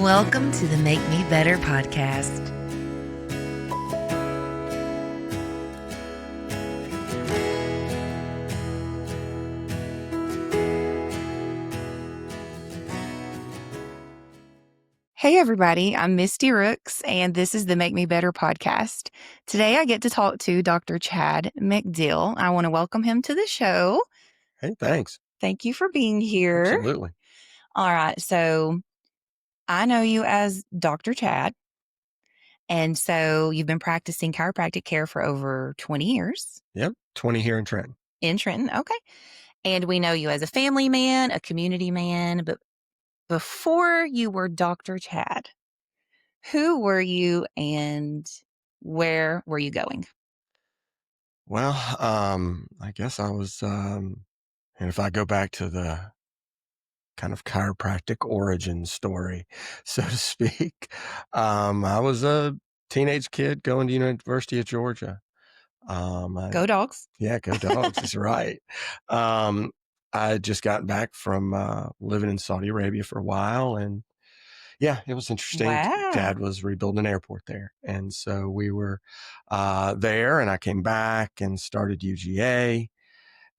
Welcome to the Make Me Better podcast. Hey everybody, I'm Misty Rooks, and this is the Make Me Better podcast. Today I get to talk to Dr. Chad McDill. I want to welcome him to the show. Hey, thanks. Thank you for being here. Absolutely. All right, so I know you as Dr. Chad, and so you've been practicing chiropractic care for over 20 years. Yep, 20 here in Trenton. In Trenton, okay. And we know you as a family man, a community man, but before you were Dr. Chad, who were you and where were you going? Well, I guess I was, and if I go back to the kind of chiropractic origin story, so to speak, I was a teenage kid going to University of Georgia. Go Dogs. Yeah, go Dogs. That's right. I had just gotten back from living in Saudi Arabia for a while, and yeah, it was interesting. Wow. Dad was rebuilding an airport there. And so we were there, and I came back and started UGA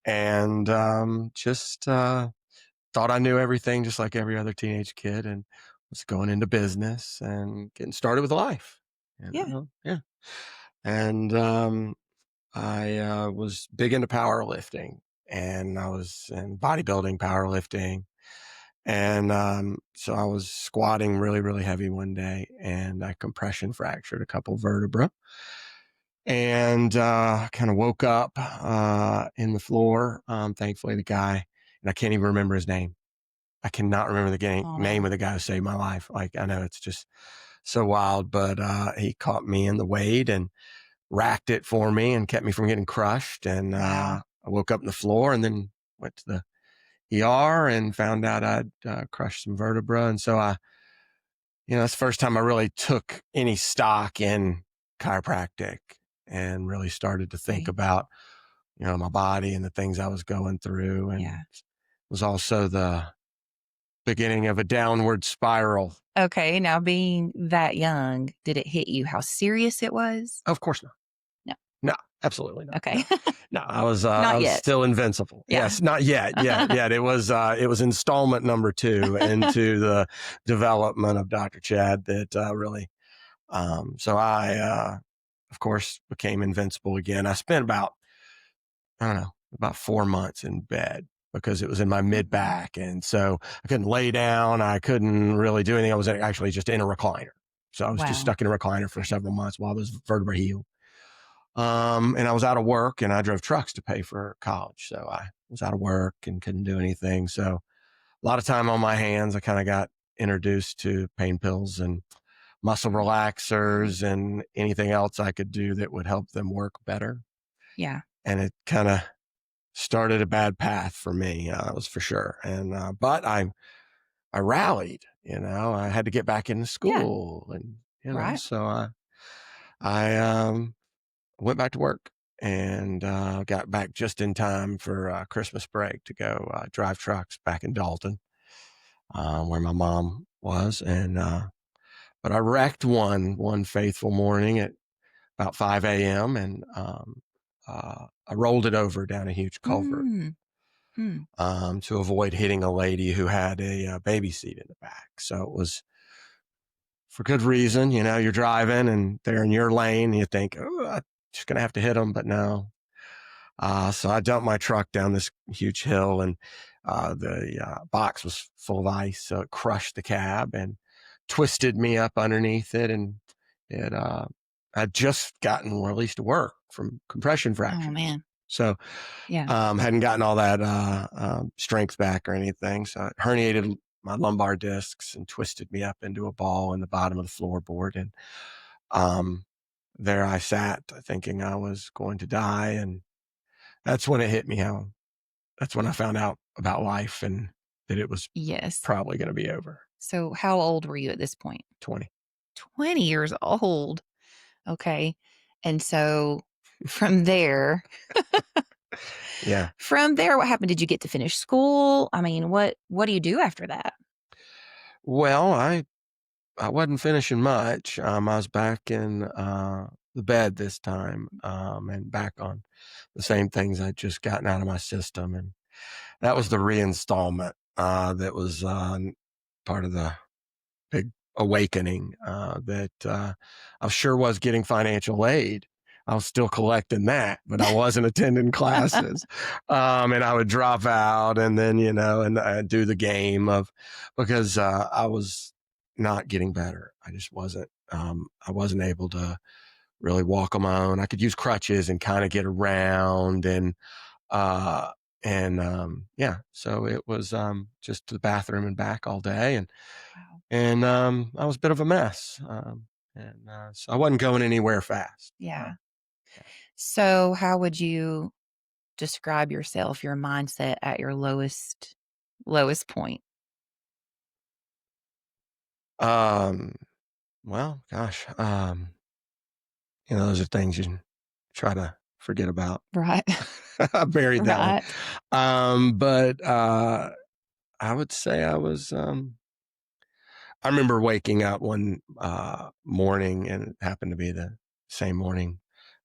and just thought I knew everything, just like every other teenage kid, and was going into business and getting started with life. Yeah. And I was big into powerlifting, and I was in bodybuilding, powerlifting. And so I was squatting really, really heavy one day, and I compression fractured a couple vertebrae, and kind of woke up in the floor. Thankfully, the guy, and I can't even remember his name. I cannot remember the name of the guy who saved my life. Like, I know it's just so wild, but he caught me in the weight and racked it for me and kept me from getting crushed. And Wow. I woke up in the floor and then went to the ER and found out I'd crushed some vertebra. And so that's the first time I really took any stock in chiropractic and really started to think about, my body and the things I was going through. And it was also the beginning of a downward spiral. Okay. Now, being that young, did it hit you how serious it was? Of course not. No, absolutely not. Okay. No, I was still invincible. Yeah. Yes, not yet. Yeah. It was installment number 2 into the development of Dr. Chad that really. So I, of course, became invincible again. I spent about 4 months in bed because it was in my mid back, and so I couldn't lay down. I couldn't really do anything. I was actually just in a recliner. So I was just stuck in a recliner for several months while those vertebrae healed. And I was out of work, and I drove trucks to pay for college. So I was out of work and couldn't do anything. So a lot of time on my hands. I kind of got introduced to pain pills and muscle relaxers and anything else I could do that would help them work better. Yeah. And it kind of started a bad path for me, that was for sure. And but I rallied. I had to get back into school, and so I went back to work and got back just in time for Christmas break to go drive trucks back in Dalton, where my mom was. And but I wrecked one fateful morning at about 5 a.m. and I rolled it over down a huge culvert to avoid hitting a lady who had a baby seat in the back. So it was for good reason. You're driving and they're in your lane and you think, oh, I'm just going to have to hit them. But no. So I dumped my truck down this huge hill, and the box was full of ice. So it crushed the cab and twisted me up underneath it. And it, I'd just gotten released to work from compression fracture. Oh, man. So, hadn't gotten all that strength back or anything. So it herniated my lumbar discs and twisted me up into a ball in the bottom of the floorboard. And there I sat thinking I was going to die. And that's when it hit me that's when I found out about life and that it was probably going to be over. So how old were you at this point? 20. 20 years old. Okay. And so from there, what happened? Did you get to finish school? I mean, what do you do after that? Well, I I wasn't finishing much. I was back in the bed this time, and back on the same things I'd just gotten out of my system. And that was the reinstallment that was part of the big awakening that I sure was getting financial aid. I was still collecting that, but I wasn't attending classes. And I would drop out and then, and I'd do the game of because I was not getting better. I just wasn't. I wasn't able to really walk on my own. I could use crutches and kind of get around uh, yeah, so it was just to the bathroom and back all day, Wow. and I was a bit of a mess, and so I wasn't going anywhere fast. Yeah. So, how would you describe yourself, your mindset at your lowest point? Um, well, gosh, those are things you try to forget about. Right. I buried that one, Right. but I would say I remember waking up one morning, and it happened to be the same morning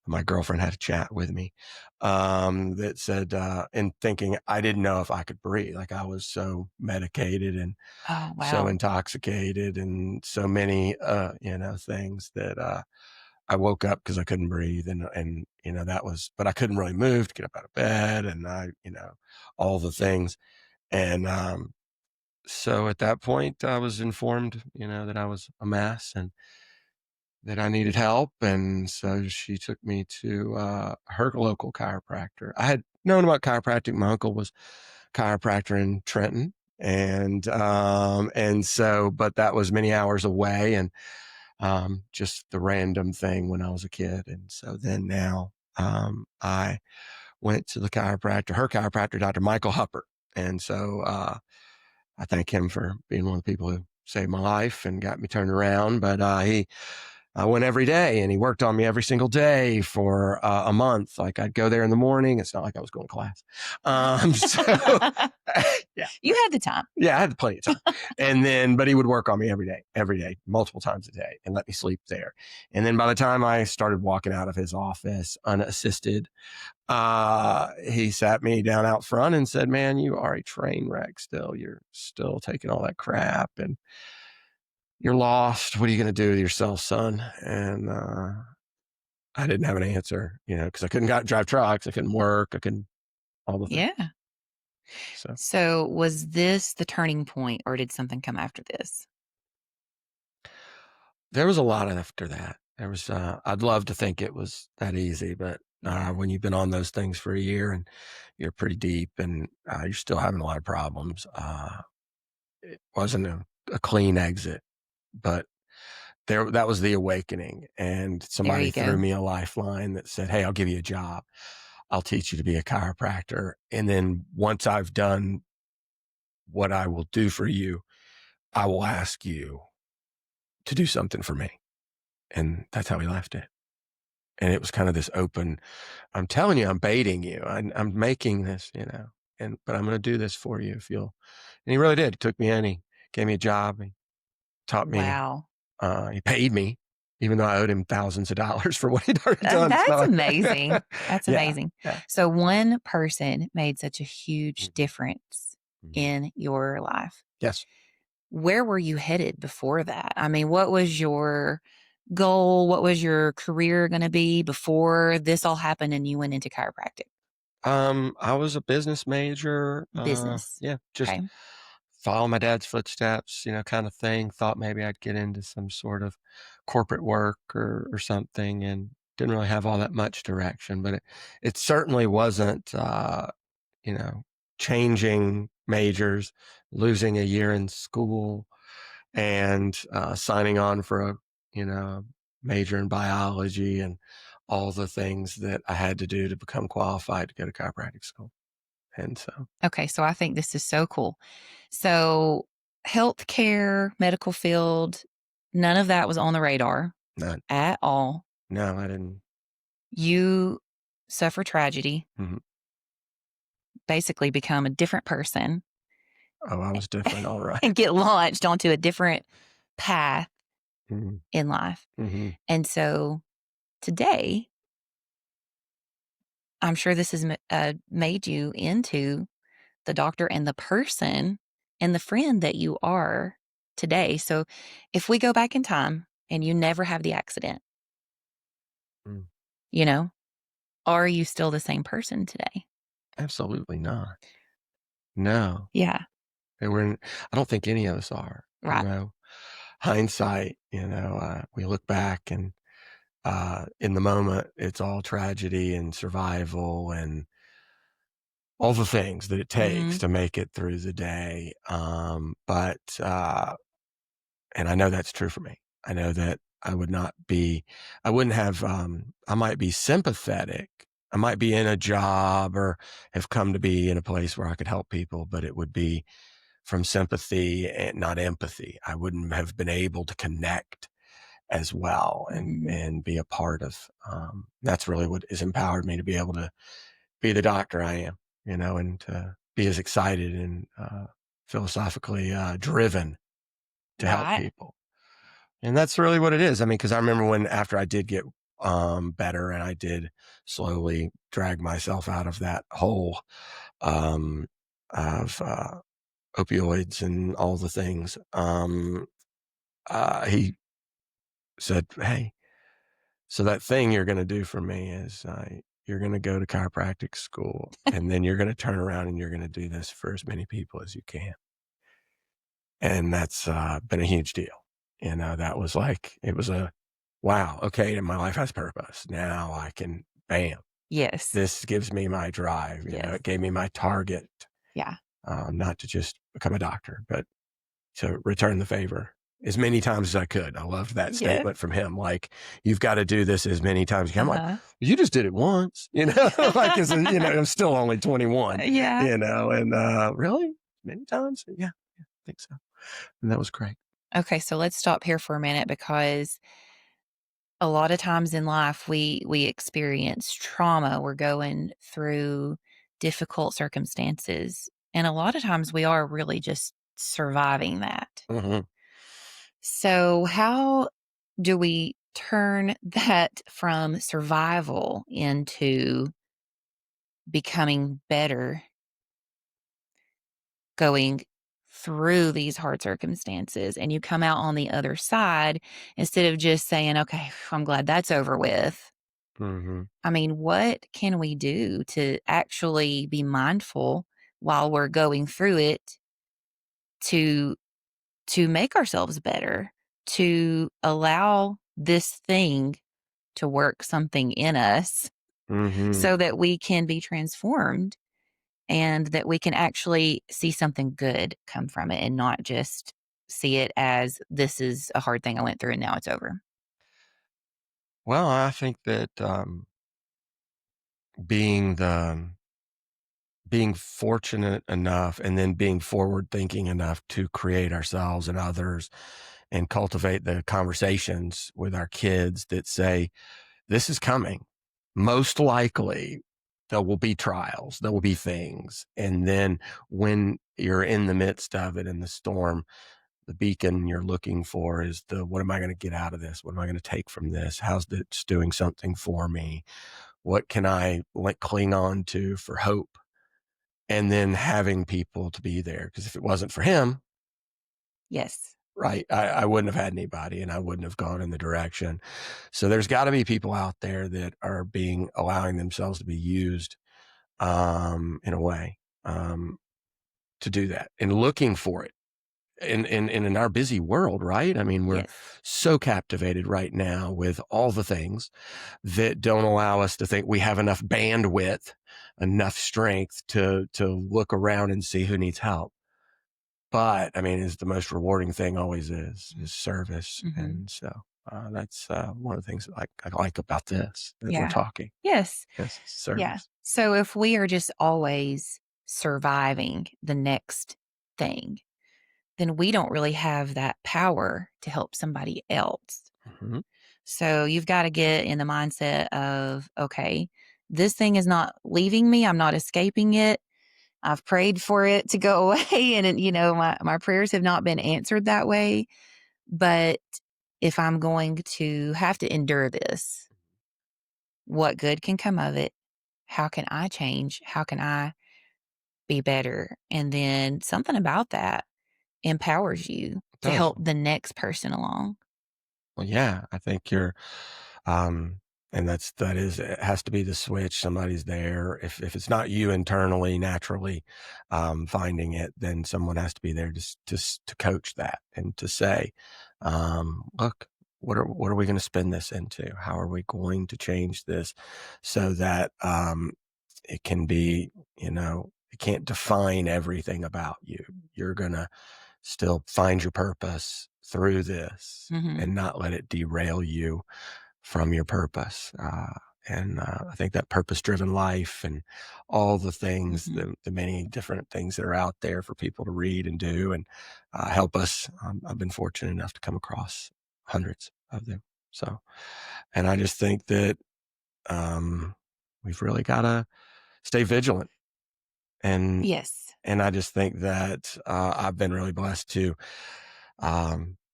my girlfriend had a chat with me that said, and thinking I didn't know if I could breathe. Like I was so medicated and Oh, so wow. intoxicated and so many, things that I woke up because I couldn't breathe. And, that was, but I couldn't really move to get up out of bed and all the things. And, so at that point, I was informed, that I was a mess and that I needed help. And so she took me to her local chiropractor. I had known about chiropractic. My uncle was chiropractor in Trenton. And so, but that was many hours away and just the random thing when I was a kid. And so then now I went to the chiropractor, her chiropractor, Dr. Michael Huppert. And so I thank him for being one of the people who saved my life and got me turned around. But I went every day and he worked on me every single day for a month. Like I'd go there in the morning. It's not like I was going to class. So yeah, You had the time. yeah, I had plenty of time. But he would work on me every day, multiple times a day and let me sleep there. And then by the time I started walking out of his office unassisted, he sat me down out front and said, man, you are a train wreck still. You're still taking all that crap and you're lost. What are you going to do with yourself, son? And I didn't have an answer, because I couldn't drive trucks. I couldn't work. I couldn't, all the things. Yeah. So So, was this the turning point or did something come after this? there was a lot after that. There was, I'd love to think it was that easy, but Yeah. when you've been on those things for a year and you're pretty deep and you're still having a lot of problems, it wasn't a clean exit, but that was the awakening. And There somebody you threw go. me a lifeline that said, hey, I'll give you a job. I'll teach you to be a chiropractor. And then once I've done what I will do for you, I will ask you to do something for me. And that's how he left it. And it was kind of this open, I'm telling you, I'm baiting you. I'm making this, but I'm going to do this for you if you'll. And he really did. He took me in, he gave me a job. He taught me, Wow. he paid me, even though I owed him thousands of dollars for what he'd already done. That's So amazing. That's yeah, amazing. yeah. So, one person made such a huge Mhm, difference mhm. in your life. Yes. Where were you headed before that? I mean, what was your goal? What was your career going to be before this all happened and you went into chiropractic? I was a business major. Business. Yeah, just Okay. follow my dad's footsteps, kind of thing. Thought maybe I'd get into some sort of corporate work or something, and didn't really have all that much direction. But it certainly wasn't, you know, changing majors, losing a year in school, and signing on for a, major in biology and all the things that I had to do to become qualified to go to chiropractic school. And so, Okay. So, I think this is so cool. So, healthcare, medical field, none of that was on the radar no, at all. no, I didn't. You suffer tragedy, Mhm. basically become a different person Oh, I was different. All right. and get launched onto a different path. Mhm. in life. Mhm. And so today, I'm sure this has made you into the doctor and the person and the friend that you are today. So if we go back in time and you never have the accident, Mm. you know, are you still the same person today? Absolutely not. No. Yeah. And I don't think any of us are, Right. hindsight, we look back and, in the moment, it's all tragedy and survival and all the things that it takes Mhm. to make it through the day. And I know that's true for me. I know that I wouldn't have, I might be sympathetic. I might be in a job or have come to be in a place where I could help people, but it would be from sympathy and not empathy. I wouldn't have been able to connect as well Mhm. and be a part of, that's really what has empowered me to be able to be the doctor I am, and to be as excited and, philosophically, driven to help Right. people. And that's really what it is. I mean, because I remember when after I did get better and I did slowly drag myself out of that hole um, of opioids and all the things, he said, "Hey, so that thing you're going to do for me is you're going to go to chiropractic school and then you're going to turn around and you're going to do this for as many people as you can." And that's been a huge deal. That was like, it was a wow, okay, and my life has purpose. Now I can, bam, Yes. this gives me my drive. Yes. It gave me my target, Yeah. not to just become a doctor, but to return the favor as many times as I could. I loved that Yes. statement from him. Like, you've got to do this as many times as you can. I'm like, Uh-huh. you just did it once, like, I'm still only 21, Yeah. and really? Many times? Yeah, I think so. And that was great. Okay, so let's stop here for a minute because a lot of times in life we experience trauma. We're going through difficult circumstances, and a lot of times we are really just surviving that. Hmm. So how do we turn that from survival into becoming better going through these hard circumstances, and you come out on the other side instead of just saying, "Okay, I'm glad that's over with." Hmm. I mean, what can we do to actually be mindful while we're going through it to make ourselves better, to allow this thing to work something in us Hmm. so that we can be transformed and that we can actually see something good come from it and not just see it as this is a hard thing I went through and now it's over. Well, I think that being the being fortunate enough and then being forward thinking enough to create ourselves and others and cultivate the conversations with our kids that say, this is coming. Most likely, there will be trials, there will be things. And then when you're in the midst of it in the storm, the beacon you're looking for is what am I going to get out of this? What am I going to take from this? How's this doing something for me? What can I cling on to for hope? And then having people to be there. Because if it wasn't for him, Yes. right, I wouldn't have had anybody and I wouldn't have gone in the direction. So there's got to be people out there that are allowing themselves to be used in a way to do that and looking for it. And in our busy world, right? I mean, we're Yes. so captivated right now with all the things that don't allow us to think we have enough bandwidth, enough strength to look around and see who needs help. But I mean, is the most rewarding thing always is service. Mhm. And so that's one of the things that I like about this that we're Yeah. talking. Yes. Yes, Yeah. service. So if we are just always surviving the next thing, then we don't really have that power to help somebody else. Hmm. So you've got to get in the mindset of, okay, this thing is not leaving me. I'm not escaping it. I've prayed for it to go away. And, my prayers have not been answered that way. But if I'm going to have to endure this, what good can come of it? How can I change? How can I be better? And then something about that empowers you It to does. help the next person along. Well, yeah, I think um, and it has to be the switch. Somebody's there. If it's not you internally, naturally, finding it, then someone has to be there to coach that and to say, look, what are we going to spin this into? How are we going to change this so that, it can be, it can't define everything about you. You're going to still find your purpose through this Mhm. and not let it derail you from your purpose. And I think that purpose driven life and all the things, Mhm. the many different things that are out there for people to read and do and help us. I've been fortunate enough to come across hundreds of them. So, and I just think that we've really got to stay vigilant. And Yes. and I just think that I've been really blessed to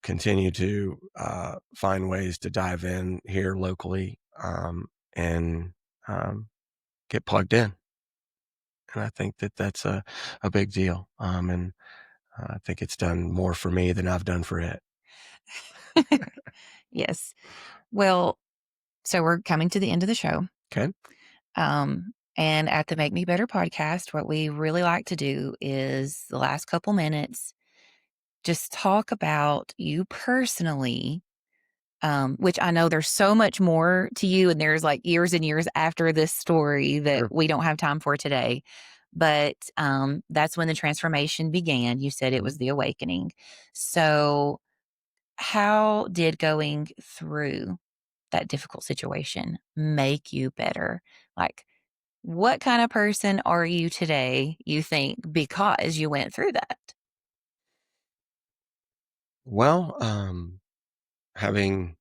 continue to find ways to dive in here locally and um, get plugged in. And I think that that's a big deal. And I think it's done more for me than I've done for it. Yes. Well, so we're coming to the end of the show. Okay. And at the Make Me Better podcast, what we really like to do is the last couple minutes just talk about you personally, which I know there's so much more to you, and there's like years and years after this story that Sure. we don't have time for today. But that's when the transformation began. You said it Mhm. was the awakening. So, how did going through that difficult situation make you better? Like, what kind of person are you today, you think, because you went through that? Well, having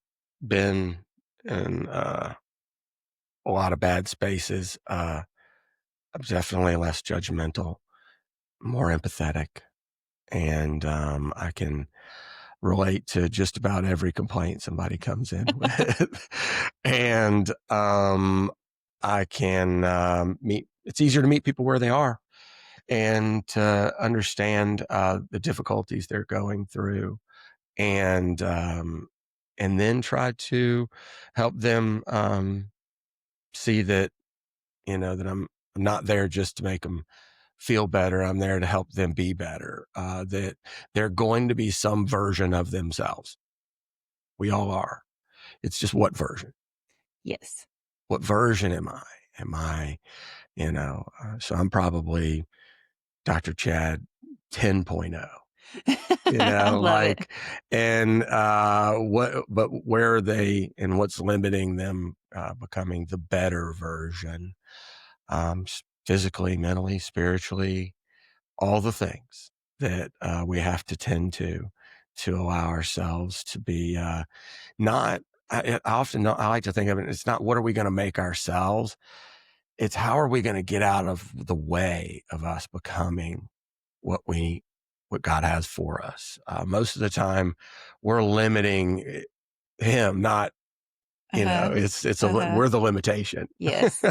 been in a lot of bad spaces, I'm definitely less judgmental, more empathetic, and I can relate to just about every complaint somebody comes in with. And I can it's easier to meet people where they are and to understand the difficulties they're going through and and then try to help them see that that I'm not there just to make them feel better. I'm there to help them be better. That they're going to be some version of themselves. We all are. It's just what version. Yes. What version am I? Am I, so I'm probably Dr. Chad 10.0, I love it. like, and but where are they and what's limiting them becoming the better version, physically, mentally, spiritually, all the things that we have to tend to allow ourselves to be not. I often know, I like to think of it. It's not what are we going to make ourselves. It's how are we going to get out of the way of us becoming what we what God has for us. Most of the time, we're limiting Him, not Uh-huh. Uh-huh. we're the limitation. Yes.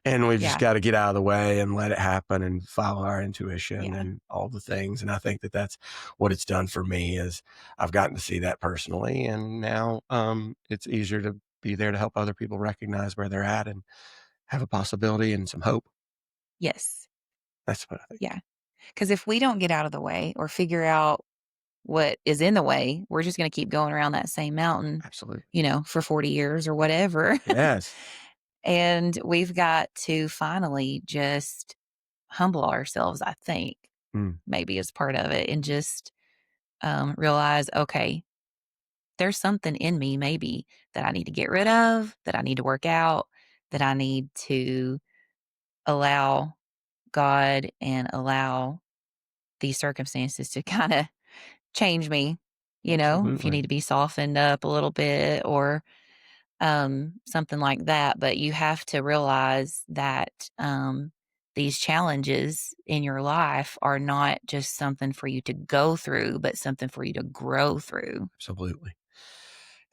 And we just Yeah. got to get out of the way and let it happen and follow our intuition Yeah. and all the things. And I think that that's what it's done for me is I've gotten to see that personally. And now it's easier to be there to help other people recognize where they're at and have a possibility and some hope. Yes. That's what I think. Yeah. Because if we don't get out of the way or figure out what is in the way, we're just gonna keep going around that same mountain, Absolutely. for 40 years or whatever. Yes. And we've got to finally just humble ourselves, I think, Mm, maybe as part of it, and just, realize, "Okay, there's something in me maybe that I need to get rid of, that I need to work out, that I need to allow God and allow these circumstances to kinda change me, if you absolutely. need to be softened up a little bit or, something like that, but you have to realize that, these challenges in your life are not just something for you to go through, but something for you to grow through. Absolutely.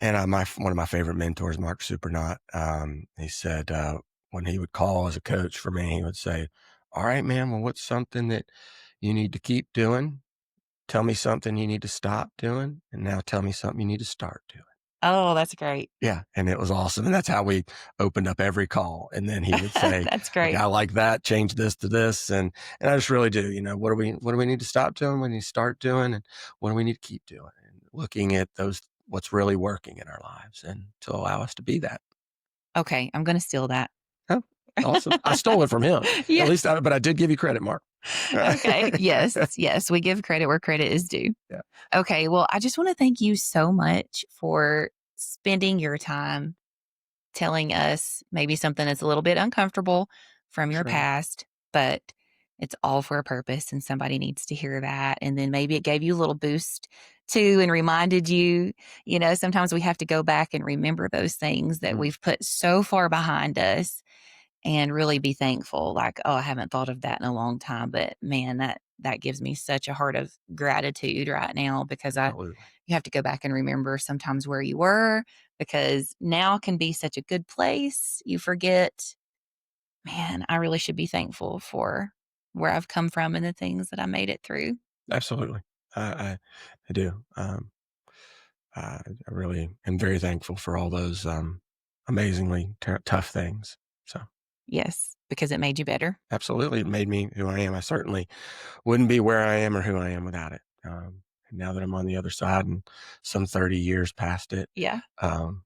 And one of my favorite mentors, Mark Supernaut, he said when he would call as a coach for me, he would say, "All right, man, well, what's something that you need to keep doing? Tell me something you need to stop doing, and now tell me something you need to start doing." Oh, that's great. Yeah, and it was awesome, and that's how we opened up every call, and then he would say, That's "Okay, great. I like that, change this to this," and I just really do, what do we need to stop doing, what do we need to start doing, and what do we need to keep doing, and looking at what's really working in our lives and to allow us to be that. Okay, I'm gonna steal that. Oh, awesome. I stole it from him, Yeah. but I did give you credit, Mark. Okay. Yes, yes, we give credit where credit is due. Yeah, Okay, well, I just wanna thank you so much for spending your time telling us maybe something that's a little bit uncomfortable from your sure. past, but it's all for a purpose and somebody needs to hear that. And then maybe it gave you a little boost too and reminded you, sometimes we have to go back and remember those things that Mm, we've put so far behind us and really be thankful. Like, oh, I haven't thought of that in a long time, but man, that gives me such a heart of gratitude right now because I absolutely. you have to go back and remember sometimes where you were because now can be such a good place. You forget, man, I really should be thankful for where I've come from and the things that I made it through. Absolutely. I I I do. I really am very thankful for all those, amazingly tough things. So, Yes, because it made you better. absolutely, it made me who I am. I certainly wouldn't be where I am or who I am without it. And now that I'm on the other side and some 30 years past it, Yeah. um,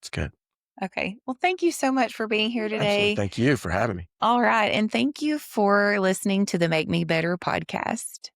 it's good. Okay. Well, thank you so much for being here Absolutely. today. Thank you for having me. All right. And thank you for listening to the Make Me Better podcast.